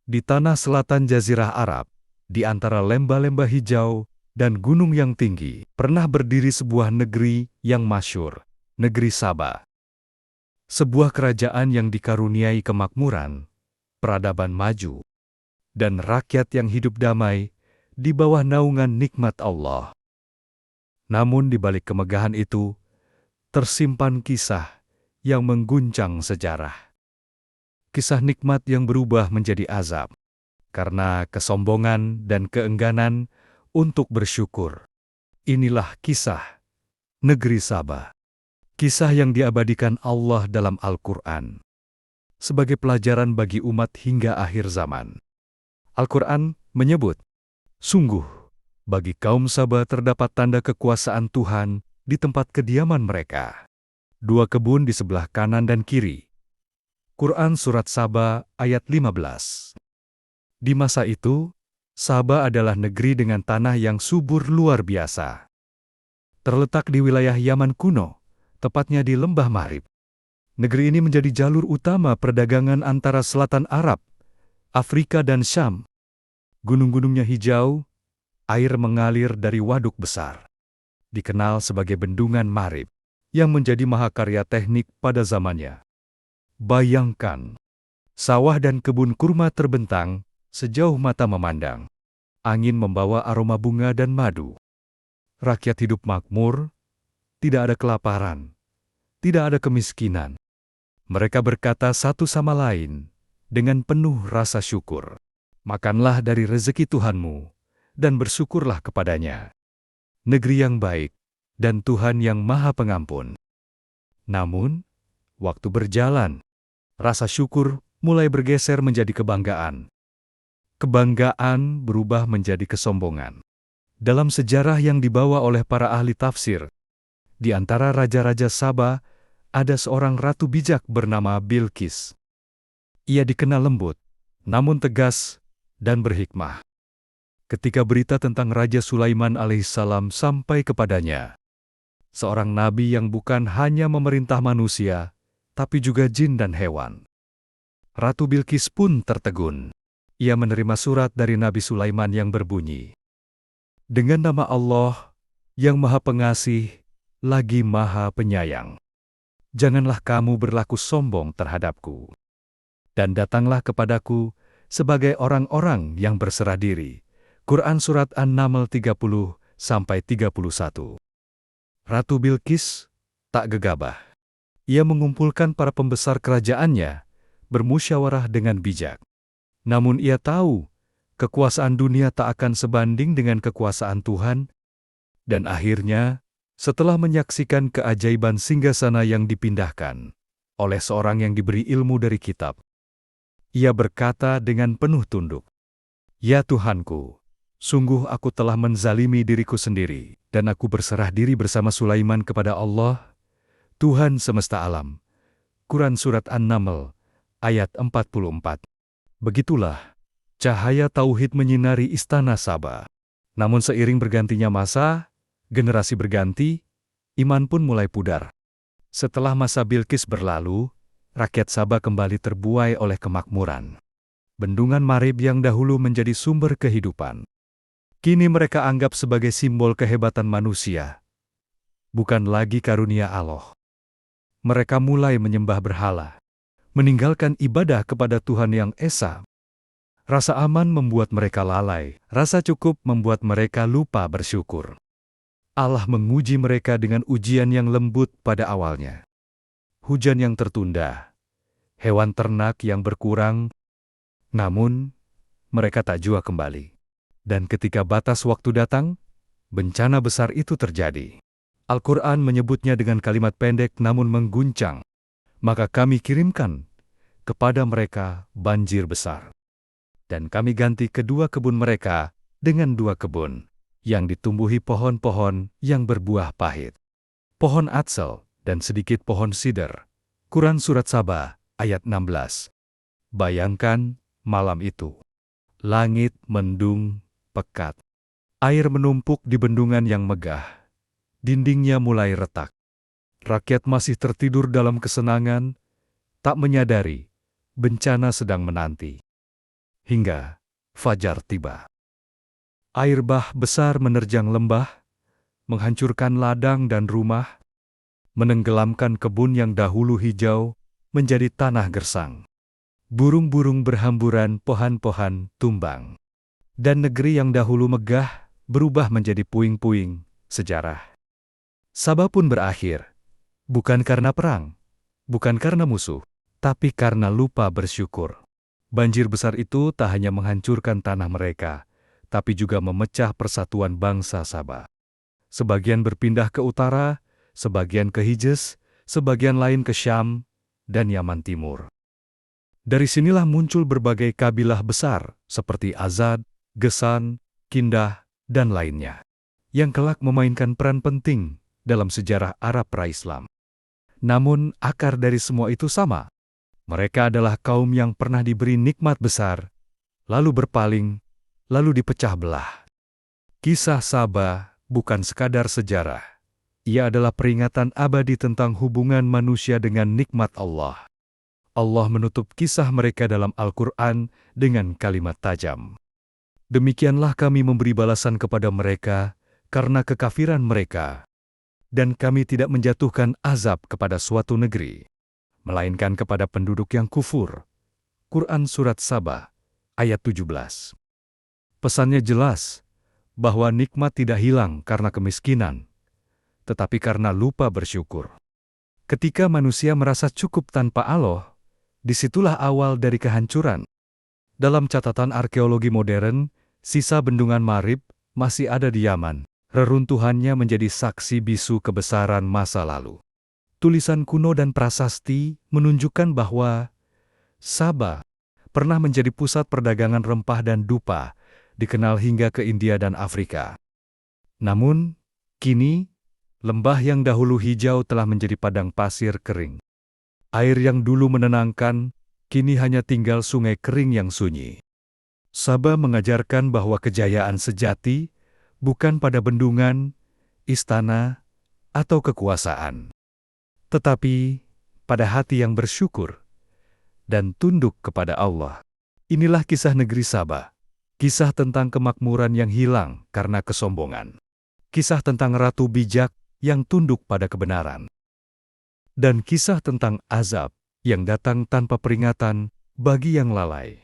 Di tanah selatan Jazirah Arab, di antara lembah-lembah hijau dan gunung yang tinggi, pernah berdiri sebuah negeri yang masyhur, negeri Saba. Sebuah kerajaan yang dikaruniai kemakmuran, peradaban maju, dan rakyat yang hidup damai di bawah naungan nikmat Allah. Namun di balik kemegahan itu, tersimpan kisah yang mengguncang sejarah. Kisah nikmat yang berubah menjadi azab, karena kesombongan dan keengganan untuk bersyukur. Inilah kisah negeri Saba. Kisah yang diabadikan Allah dalam Al-Quran, sebagai pelajaran bagi umat hingga akhir zaman. Al-Quran menyebut, sungguh, bagi kaum Saba terdapat tanda kekuasaan Tuhan di tempat kediaman mereka. 2 kebun di sebelah kanan dan kiri. Quran Surat Saba ayat 15. Di masa itu, Saba adalah negeri dengan tanah yang subur luar biasa. Terletak di wilayah Yaman kuno, tepatnya di Lembah Marib. Negeri ini menjadi jalur utama perdagangan antara selatan Arab, Afrika dan Syam. Gunung-gunungnya hijau, air mengalir dari waduk besar. Dikenal sebagai Bendungan Marib, yang menjadi mahakarya teknik pada zamannya. Bayangkan, sawah dan kebun kurma terbentang sejauh mata memandang. Angin membawa aroma bunga dan madu. Rakyat hidup makmur, tidak ada kelaparan, tidak ada kemiskinan. Mereka berkata satu sama lain dengan penuh rasa syukur. Makanlah dari rezeki Tuhanmu dan bersyukurlah kepadanya. Negeri yang baik dan Tuhan yang Maha Pengampun. Namun, waktu berjalan, rasa syukur mulai bergeser menjadi kebanggaan. Kebanggaan berubah menjadi kesombongan. Dalam sejarah yang dibawa oleh para ahli tafsir, di antara raja-raja Saba, ada seorang ratu bijak bernama Bilqis. Ia dikenal lembut, namun tegas dan berhikmah. Ketika berita tentang Raja Sulaiman alaihissalam sampai kepadanya, seorang nabi yang bukan hanya memerintah manusia, tapi juga jin dan hewan. Ratu Bilqis pun tertegun. Ia menerima surat dari Nabi Sulaiman yang berbunyi, dengan nama Allah yang Maha Pengasih lagi Maha Penyayang. Janganlah kamu berlaku sombong terhadapku. Dan datanglah kepadaku sebagai orang-orang yang berserah diri. Quran Surat An-Naml 30-31. Ratu Bilqis tak gegabah. Ia mengumpulkan para pembesar kerajaannya, bermusyawarah dengan bijak. Namun ia tahu, kekuasaan dunia tak akan sebanding dengan kekuasaan Tuhan. Dan akhirnya, setelah menyaksikan keajaiban singgasana yang dipindahkan oleh seorang yang diberi ilmu dari kitab, ia berkata dengan penuh tunduk, "Ya Tuhanku, sungguh aku telah menzalimi diriku sendiri, dan aku berserah diri bersama Sulaiman kepada Allah, Tuhan semesta alam." Quran Surat An-Naml, ayat 44. Begitulah, cahaya tauhid menyinari istana Saba. Namun seiring bergantinya masa, generasi berganti, iman pun mulai pudar. Setelah masa Bilqis berlalu, rakyat Saba kembali terbuai oleh kemakmuran. Bendungan Marib yang dahulu menjadi sumber kehidupan, kini mereka anggap sebagai simbol kehebatan manusia, bukan lagi karunia Allah. Mereka mulai menyembah berhala, meninggalkan ibadah kepada Tuhan yang Esa. Rasa aman membuat mereka lalai, rasa cukup membuat mereka lupa bersyukur. Allah menguji mereka dengan ujian yang lembut pada awalnya. Hujan yang tertunda, hewan ternak yang berkurang, namun mereka tak jua kembali. Dan ketika batas waktu datang, bencana besar itu terjadi. Al-Quran menyebutnya dengan kalimat pendek namun mengguncang. Maka kami kirimkan kepada mereka banjir besar. Dan kami ganti kedua kebun mereka dengan 2 kebun yang ditumbuhi pohon-pohon yang berbuah pahit. Pohon atsel dan sedikit pohon sider. Quran Surat Saba ayat 16. Bayangkan malam itu. Langit mendung, pekat. Air menumpuk di bendungan yang megah. Dindingnya mulai retak. Rakyat masih tertidur dalam kesenangan, tak menyadari bencana sedang menanti. hingga fajar tiba. Air bah besar menerjang lembah, menghancurkan ladang dan rumah, menenggelamkan kebun yang dahulu hijau menjadi tanah gersang. Burung-burung berhamburan, pohon-pohon tumbang. Dan negeri yang dahulu megah berubah menjadi puing-puing sejarah. Sabah pun berakhir, bukan karena perang, bukan karena musuh, tapi karena lupa bersyukur. Banjir besar itu tak hanya menghancurkan tanah mereka, tapi juga memecah persatuan bangsa Sabah. Sebagian berpindah ke utara, sebagian ke Hijaz, sebagian lain ke Syam dan Yaman Timur. Dari sinilah muncul berbagai kabilah besar seperti Azad, Gesan, Kindah, dan lainnya, yang kelak memainkan peran penting dalam sejarah Arab pra-Islam. Namun akar dari semua itu sama. Mereka adalah kaum yang pernah diberi nikmat besar, lalu berpaling, lalu dipecah belah. Kisah Sabah bukan sekadar sejarah. Ia adalah peringatan abadi tentang hubungan manusia dengan nikmat Allah. Allah menutup kisah mereka dalam Al-Quran dengan kalimat tajam. Demikianlah kami memberi balasan kepada mereka karena kekafiran mereka. Dan kami tidak menjatuhkan azab kepada suatu negeri, melainkan kepada penduduk yang kufur. Quran Surat Sabah, ayat 17. Pesannya jelas, bahwa nikmat tidak hilang karena kemiskinan, tetapi karena lupa bersyukur. Ketika manusia merasa cukup tanpa Allah, disitulah awal dari kehancuran. Dalam catatan arkeologi modern, sisa bendungan Marib masih ada di Yaman. Reruntuhannya menjadi saksi bisu kebesaran masa lalu. Tulisan kuno dan prasasti menunjukkan bahwa Sabah pernah menjadi pusat perdagangan rempah dan dupa, dikenal hingga ke India dan Afrika. Namun, kini, lembah yang dahulu hijau telah menjadi padang pasir kering. Air yang dulu menenangkan, kini hanya tinggal sungai kering yang sunyi. Sabah mengajarkan bahwa kejayaan sejati bukan pada bendungan, istana, atau kekuasaan, tetapi pada hati yang bersyukur dan tunduk kepada Allah. Inilah kisah negeri Sabah, kisah tentang kemakmuran yang hilang karena kesombongan, kisah tentang ratu bijak yang tunduk pada kebenaran, dan kisah tentang azab yang datang tanpa peringatan bagi yang lalai.